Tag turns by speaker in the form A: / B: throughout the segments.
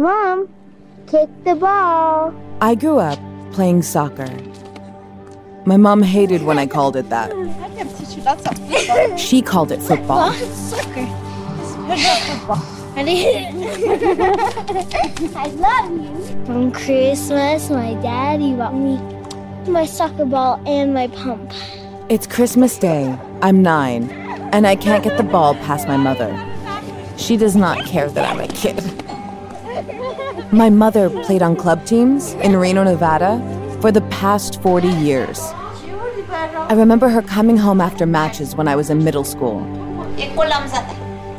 A: Mom, kick the ball.
B: I grew up playing soccer. My mom hated when I called it that.
C: I can teach you lots of football.
B: She called it football.
C: It's soccer. It's football.
A: I love you. On Christmas, my daddy bought me my soccer ball and my pump.
B: It's Christmas Day. I'm 9, and I can't get the ball past my mother. She does not care that I'm a kid. My mother played on club teams in Reno, Nevada for the past 40 years. I remember her coming home after matches when I was in middle school,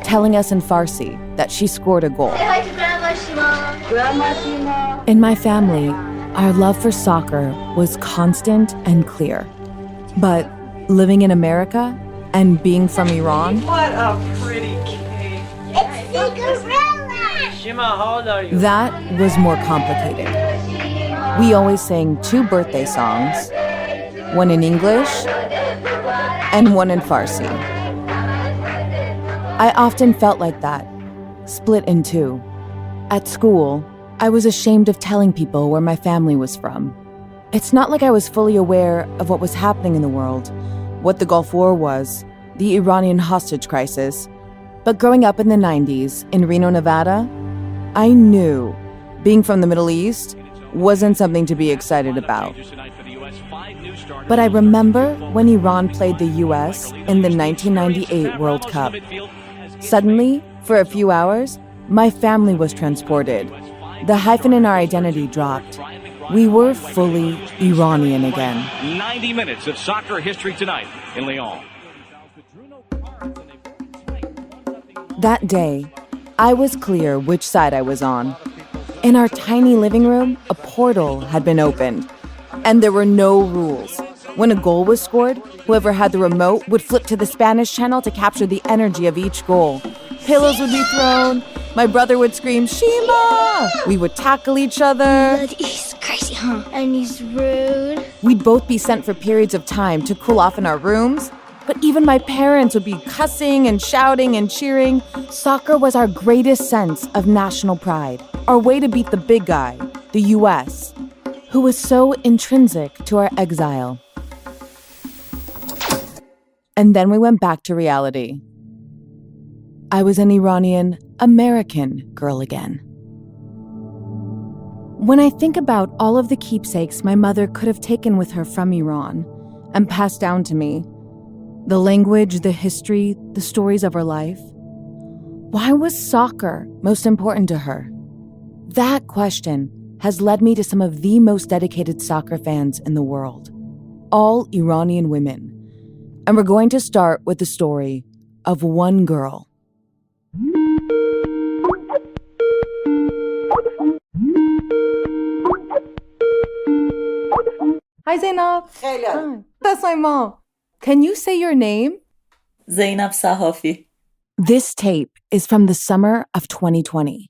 B: telling us in Farsi that she scored a goal.
A: Say hi to Grandma Shima. Grandma Shima.
B: In my family, our love for soccer was constant and clear. But living in America and being from Iran,
D: What a pretty cake.
A: It's Cinderella.
D: Shima, how old are you?
B: that was more complicated. We always sang 2 birthday songs, one in English and one in Farsi. I often felt like that, split in 2. At school, I was ashamed of telling people where my family was from. It's not like I was fully aware of what was happening in the world, what the Gulf War was, the Iranian hostage crisis. But growing up in the 90s in Reno, Nevada, I knew being from the Middle East wasn't something to be excited about. But I remember when Iran played the US in the 1998 World Cup. Suddenly, for a few hours, my family was transported. The hyphen in our identity dropped. We were fully Iranian again.
E: 90 minutes of soccer history tonight in Lyon.
B: That day, I was clear which side I was on. In our tiny living room, a portal had been opened, and there were no rules. When a goal was scored, whoever had the remote would flip to the Spanish channel to capture the energy of each goal. Pillows would be thrown. My brother would scream, "Shima!" We would tackle each other.
A: But he's crazy, huh? And he's rude.
B: We'd both be sent for periods of time to cool off in our rooms. But even my parents would be cussing and shouting and cheering. Soccer was our greatest sense of national pride, our way to beat the big guy, the US, who was so intrinsic to our exile. And then we went back to reality. I was an Iranian American girl again. When I think about all of the keepsakes my mother could have taken with her from Iran and passed down to me, the language, the history, the stories of her life, why was soccer most important to her? That question has led me to some of the most dedicated soccer fans in the world, all Iranian women. And we're going to start with the story of one girl. Hi, Zeinab. Hi. That's my mom. Can you say your name?
F: Zeinab Sahafy.
B: This tape is from the summer of 2020.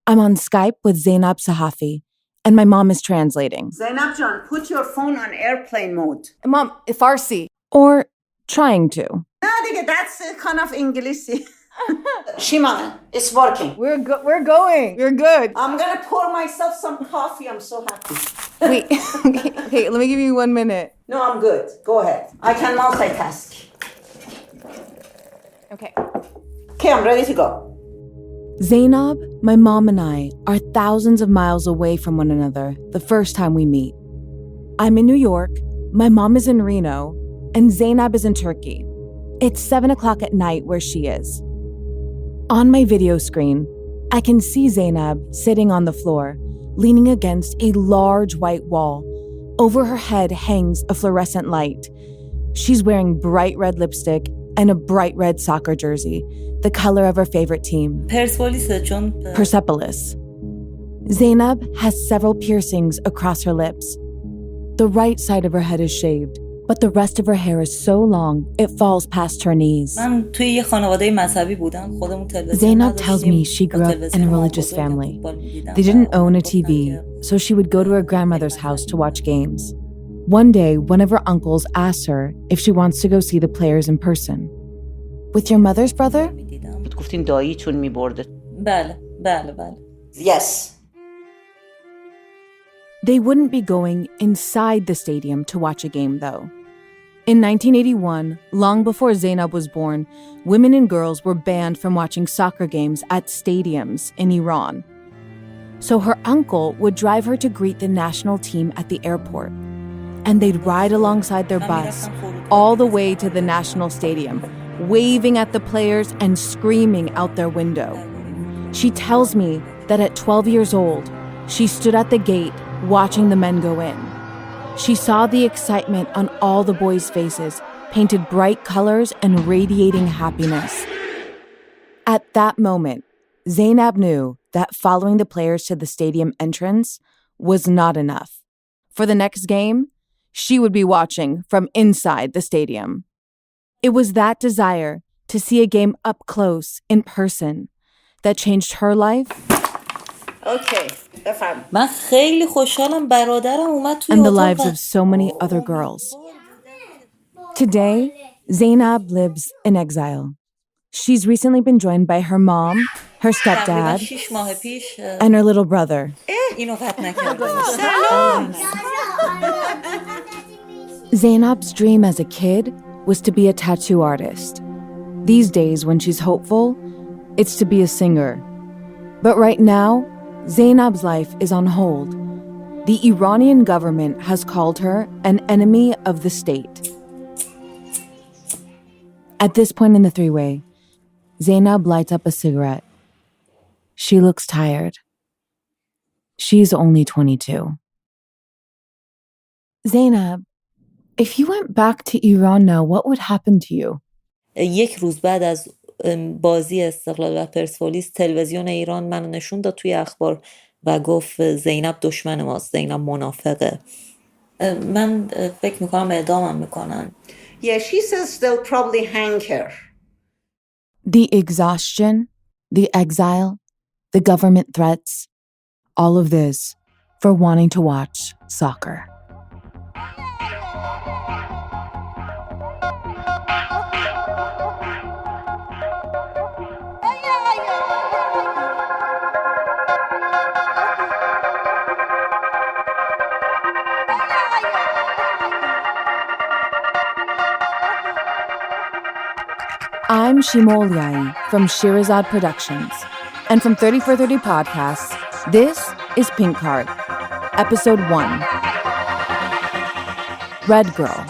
B: I'm on Skype with Zeinab Sahafy, and my mom is translating.
G: Zainab John, put your phone on airplane mode.
B: Mom, Farsi. Or trying to.
G: No, that's kind of English. Shima, it's working.
B: We're going. You're good.
G: I'm gonna pour myself some coffee. I'm so happy.
B: Wait, okay, let me give you 1 minute.
G: No, I'm good. Go ahead. I can multitask.
B: Okay.
G: Okay, I'm ready to go.
B: Zeinab, my mom and I are thousands of miles away from one another the first time we meet. I'm in New York, my mom is in Reno, and Zeinab is in Turkey. It's 7 o'clock at night where she is. On my video screen, I can see Zeinab sitting on the floor, leaning against a large white wall. Over her head hangs a fluorescent light. She's wearing bright red lipstick and a bright red soccer jersey, the color of her favorite team, Persepolis. Zeinab has several piercings across her lips. The right side of her head is shaved, but the rest of her hair is so long it falls past her knees. Zeinab tells me she grew up in a religious family. They didn't own a TV, so she would go to her grandmother's house to watch games. One day, one of her uncles asks her if she wants to go see the players in person. With your mother's brother?
G: Yes.
B: They wouldn't be going inside the stadium to watch a game, though. In 1981, long before Zeinab was born, women and girls were banned from watching soccer games at stadiums in Iran. So her uncle would drive her to greet the national team at the airport. And they'd ride alongside their bus all the way to the national stadium, waving at the players and screaming out their window. She tells me that at 12 years old, she stood at the gate watching the men go in. She saw the excitement on all the boys' faces, painted bright colors and radiating happiness. At that moment, Zeinab knew that following the players to the stadium entrance was not enough. For the next game, she would be watching from inside the stadium. It was that desire to see a game up close, in person, that changed her life.
G: Okay, بفرم.
F: من خیلی خوشحالم برادرم اومد توی
B: And the
F: اتاق
B: lives of so many other girls. Today, Zeinab lives in exile. She's recently been joined by her mom, her
F: تقریبا
B: stepdad,
F: 6 ماه پیش
B: and her little brother.
F: اینو قطع نکردم.
B: Zeinab's dream as a kid was to be a tattoo artist. These days, when she's hopeful, it's to be a singer. But right now, Zeinab's life is on hold. The Iranian government has called her an enemy of the state. At this point in the three-way, Zeinab lights up a cigarette. She looks tired. She's only 22. Zeinab, if you went back to Iran now, what would happen to you?
F: یک روز بعد از بازی استقلال و پرسپولیس تلویزیون ایران منو نشون داد توی اخبار و گفت زینب دشمن ماست، زینب منافقه. من فکر میکنم اعدامم میکنن.
G: Yeah, she says they'll probably hang her.
B: The exhaustion, the exile, the government threats, all of this for wanting to watch soccer. I'm Shima Oliaee from Shirazad Productions. And from 30 for 30 Podcasts, this is Pink Card, Episode 1. Red Girl.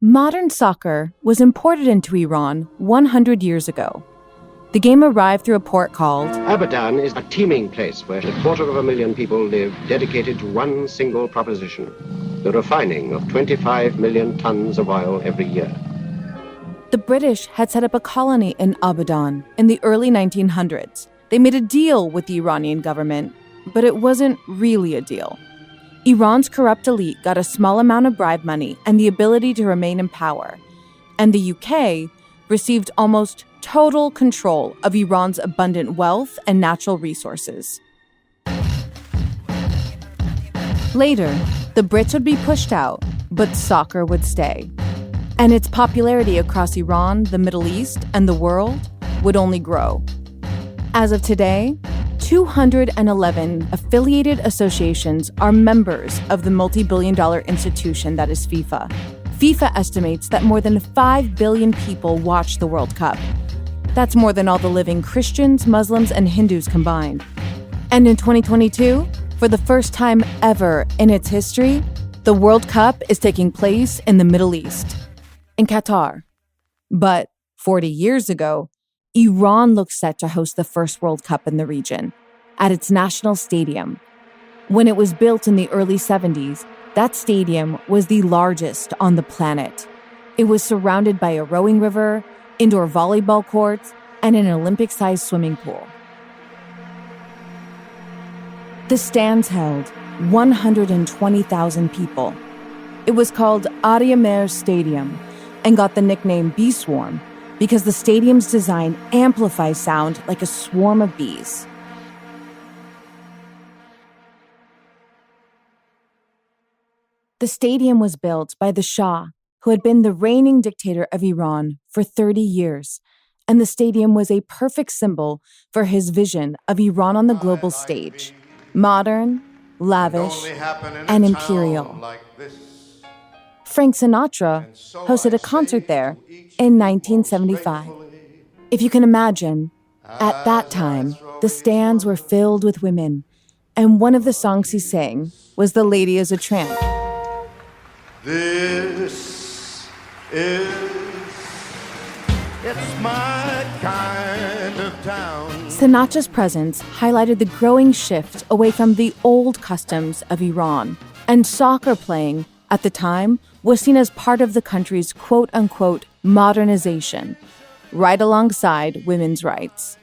B: Modern soccer was imported into Iran 100 years ago. The game arrived through a port called
H: Abadan is a teeming place where 250,000 people live, dedicated to one single proposition, the refining of 25 million tons of oil every year.
B: The British had set up a colony in Abadan in the early 1900s. They made a deal with the Iranian government, but it wasn't really a deal. Iran's corrupt elite got a small amount of bribe money and the ability to remain in power, and the UK received almost total control of Iran's abundant wealth and natural resources. Later, the Brits would be pushed out, but soccer would stay. And its popularity across Iran, the Middle East, and the world would only grow. As of today, 211 affiliated associations are members of the multi-billion-dollar institution that is FIFA. FIFA estimates that more than 5 billion people watch the World Cup. That's more than all the living Christians, Muslims, and Hindus combined. And in 2022, for the first time ever in its history, the World Cup is taking place in the Middle East, in Qatar. But 40 years ago, Iran looked set to host the first World Cup in the region, at its national stadium. When it was built in the early 70s, that stadium was the largest on the planet. It was surrounded by a rowing river, indoor volleyball courts, and an Olympic-sized swimming pool. The stands held 120,000 people. It was called Ariamer Stadium and got the nickname Bee Swarm because the stadium's design amplifies sound like a swarm of bees. The stadium was built by the Shah, who had been the reigning dictator of Iran for 30 years, and the stadium was a perfect symbol for his vision of Iran on the global stage. Modern, lavish, and imperial. Frank Sinatra hosted a concert there in 1975. If you can imagine, at that time, the stands were filled with women, and one of the songs he sang was The Lady is a Tramp.
I: This is, it's my kind of town.
B: Sinatra's presence highlighted the growing shift away from the old customs of Iran, and soccer playing, at the time, was seen as part of the country's quote-unquote modernization, right alongside women's rights.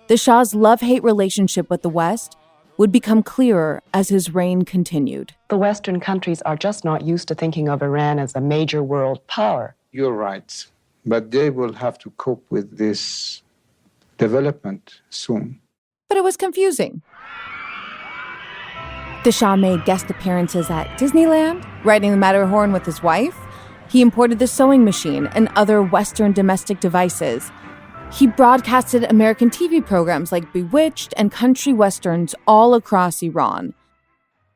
B: The Shah's love-hate relationship with the West would become clearer as his reign continued.
J: The Western countries are just not used to thinking of Iran as a major world power.
K: You're right, but they will have to cope with this development soon.
B: But it was confusing. The Shah made guest appearances at Disneyland, riding the Matterhorn with his wife. He imported the sewing machine and other Western domestic devices. He broadcasted American TV programs like Bewitched and country westerns all across Iran.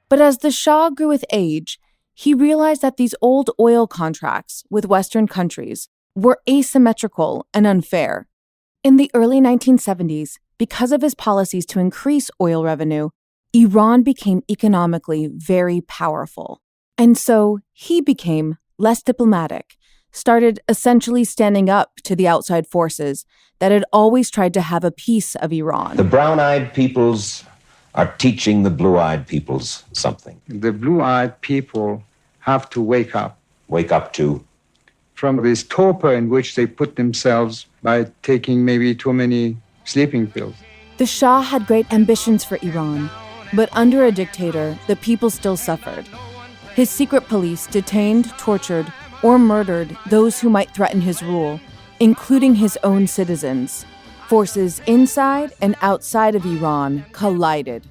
B: But as the Shah grew with age, he realized that these old oil contracts with Western countries were asymmetrical and unfair. In the early 1970s, because of his policies to increase oil revenue, Iran became economically very powerful. And so he became less diplomatic, started essentially standing up to the outside forces that had always tried to have a piece of Iran.
L: The brown-eyed peoples are teaching the blue-eyed peoples something.
K: The blue-eyed people have to wake up.
L: Wake up to?
K: From this torpor in which they put themselves by taking maybe too many sleeping pills.
B: The Shah had great ambitions for Iran, but under a dictator, the people still suffered. His secret police detained, tortured, or murdered those who might threaten his rule, including his own citizens. Forces inside and outside of Iran collided.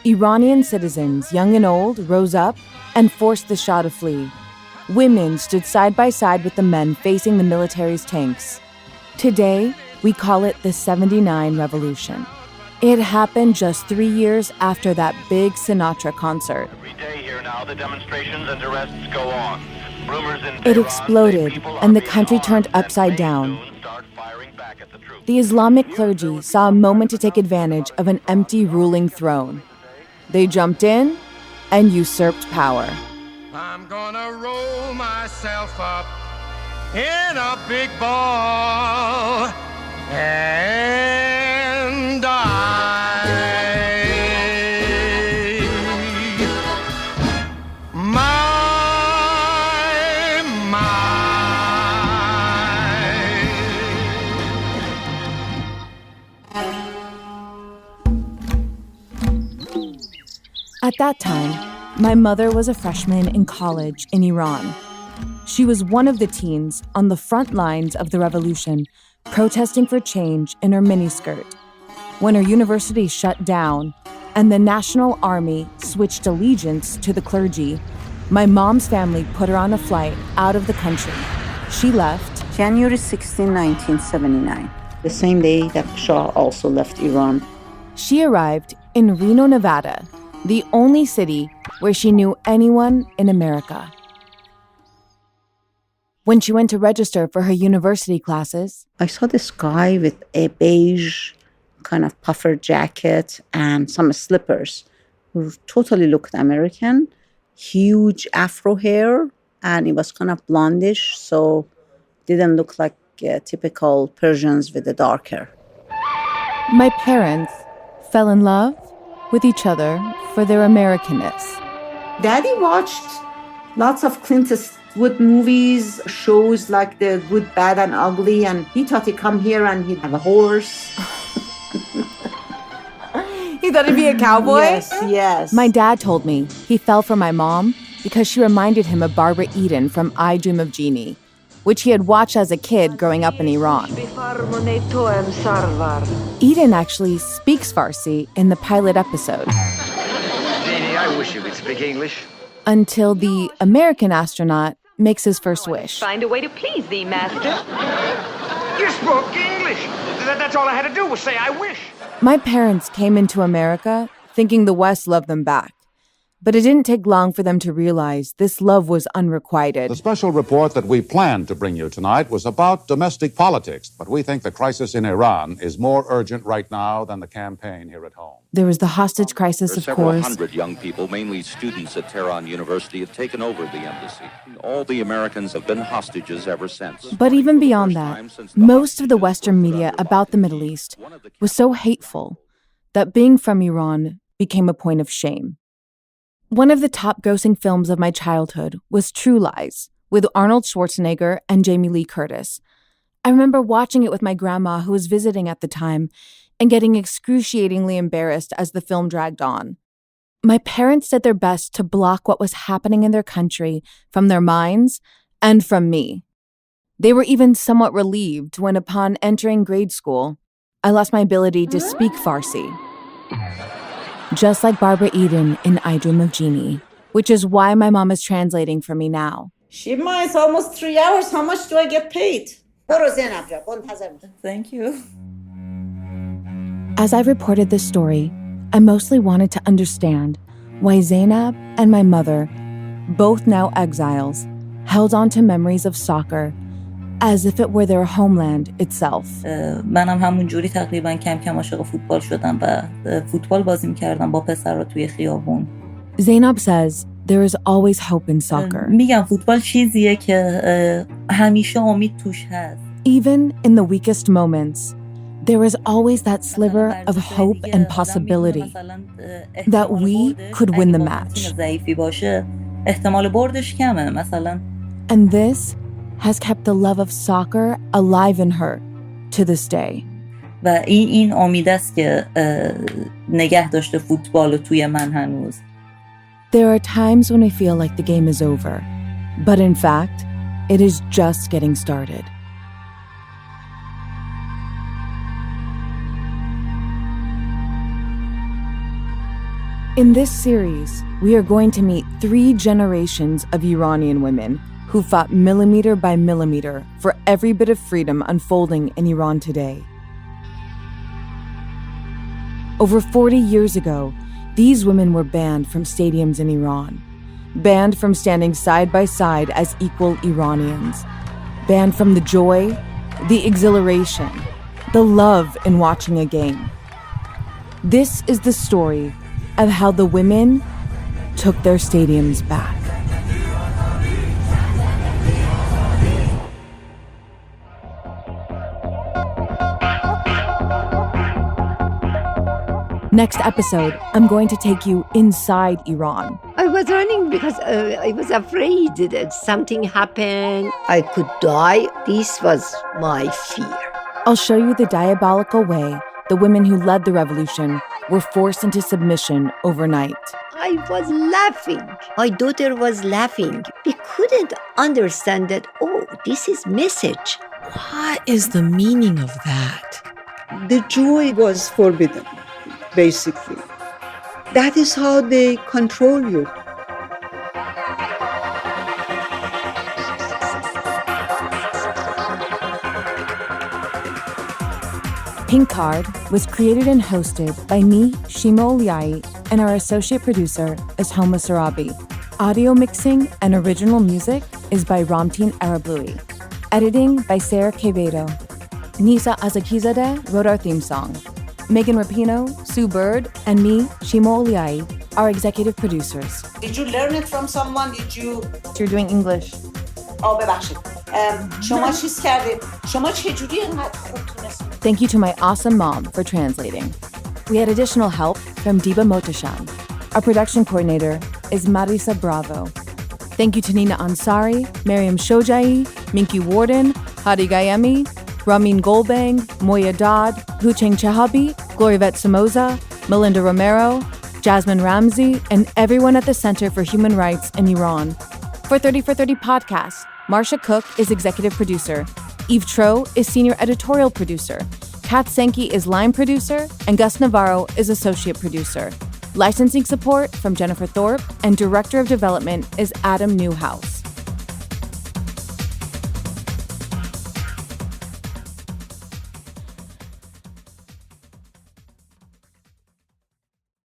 B: Iranian citizens, young and old, rose up and forced the Shah to flee. Women stood side by side with the men facing the military's tanks. Today, we call it the 79 Revolution. It happened just 3 years after that big Sinatra concert.
E: Every day here now, the demonstrations and arrests go on.
B: It exploded, and the country turned upside down. The Islamic clergy saw a moment to take advantage of an empty ruling throne. They jumped in and usurped power.
I: I'm gonna roll myself up in a big ball and die.
B: At that time, my mother was a freshman in college in Iran. She was one of the teens on the front lines of the revolution, protesting for change in her miniskirt. When her university shut down and the National Army switched allegiance to the clergy, my mom's family put her on a flight out of the country. She left
M: January 16, 1979, the same day that Shah also left Iran.
B: She arrived in Reno, Nevada, the only city where she knew anyone in America. When she went to register for her university classes,
M: I saw this guy with a beige kind of puffer jacket and some slippers who totally looked American, huge afro hair, and it was kind of blondish, so didn't look like typical Persians with the dark hair.
B: My parents fell in love with each other for their Americanness.
G: Daddy watched lots of Clint Eastwood movies, shows like The Good, Bad, and Ugly, and he thought he'd come here and he'd have a horse.
B: He thought he'd be a cowboy?
G: Yes.
B: My dad told me he fell for my mom because she reminded him of Barbara Eden from I Dream of Jeannie, which he had watched as a kid growing up in Iran. Eden actually speaks Farsi in the pilot episode.
N: Jeannie, I wish you could speak English.
B: Until the American astronaut makes his first wish.
N: Find a way to please thee, master.
I: You spoke English. That's all I had to do was say I wish.
B: My parents came into America thinking the West loved them back. But it didn't take long for them to realize this love was unrequited.
O: The special report that we planned to bring you tonight was about domestic politics, but we think the crisis in Iran is more urgent right now than the campaign here at home.
B: There was the hostage crisis, of
P: Several
B: course.
P: hundred young people, mainly students at Tehran University, have taken over the embassy. All the Americans have been hostages ever since.
B: But even beyond that, most of the Western media about the Middle East was so hateful that being from Iran became a point of shame. One of the top-grossing films of my childhood was True Lies, with Arnold Schwarzenegger and Jamie Lee Curtis. I remember watching it with my grandma, who was visiting at the time, and getting excruciatingly embarrassed as the film dragged on. My parents did their best to block what was happening in their country from their minds and from me. They were even somewhat relieved when, upon entering grade school, I lost my ability to speak Farsi. Just like Barbara Eden in I Dream of Jeannie, which is why my mom is translating for me now.
G: Shima, it's almost 3 hours. How much do I get paid?
F: Thank you.
B: As I reported this story, I mostly wanted to understand why Zeinab and my mother, both now exiles, held on to memories of soccer as if it were their homeland itself.
F: منم همون جوری تقریبا کم کم عاشق فوتبال شدم و فوتبال بازی می‌کردم با پسرها توی خیابون.
B: Zeinab says there is always hope in soccer.
F: میگم فوتبال چیزیه که همیشه امید توش هست.
B: Even in the weakest moments, there is always that sliver of hope and possibility that we could win the match.
F: ضعیفی باشه احتمال بردش کمه مثلا.
B: And this has kept the love of soccer alive in her to this day.
F: و این امید است که نگه داشته فوتبال توی من هنوز.
B: There are times when I feel like the game is over, but in fact, it is just getting started. In this series, we are going to meet 3 generations of Iranian women who fought millimeter by millimeter for every bit of freedom unfolding in Iran today. Over 40 years ago, these women were banned from stadiums in Iran, banned from standing side by side as equal Iranians, banned from the joy, the exhilaration, the love in watching a game. This is the story of how the women took their stadiums back. Next episode, I'm going to take you inside Iran.
Q: I was running because I was afraid that something happened. I could die. This was my fear.
B: I'll show you the diabolical way the women who led the revolution were forced into submission overnight.
Q: I was laughing. My daughter was laughing. We couldn't understand that, oh, this is message.
R: What is the meaning of that?
S: The joy was forbidden, basically. That is how they control you.
B: Pink Card was created and hosted by me, Shima Oliaee, and our associate producer is Homa Sarabi. Audio mixing and original music is by Ramtin Arablouei. Editing by Sarah Quevedo. Nisa Azakizadeh wrote our theme song. Megan Rapino, Sue Bird, and me, Shima Oliaee, are executive producers.
G: Did you learn it from someone? Did you...
B: You're doing English.
G: Oh, ببخشید. شما چیز کردید. شما چجوری اینقدر خوب تونستید؟
B: Thank you to my awesome mom for translating. We had additional help from Diba Motashan. Our production coordinator is Marisa Bravo. Thank you to Nina Ansari, Mariam Shojai, Minky Warden, Hadi Gayemi, Ramin Golbang, Moya Dodd, Hucheng Chahabi, Glorivet Somoza, Melinda Romero, Jasmine Ramsey, and everyone at the Center for Human Rights in Iran. For 30 for 30 podcast, Marsha Cook is executive producer. Eve Tro is senior editorial producer. Kat Sankey is line producer, and Gus Navarro is associate producer. Licensing support from Jennifer Thorpe, and Director of Development is Adam Newhouse.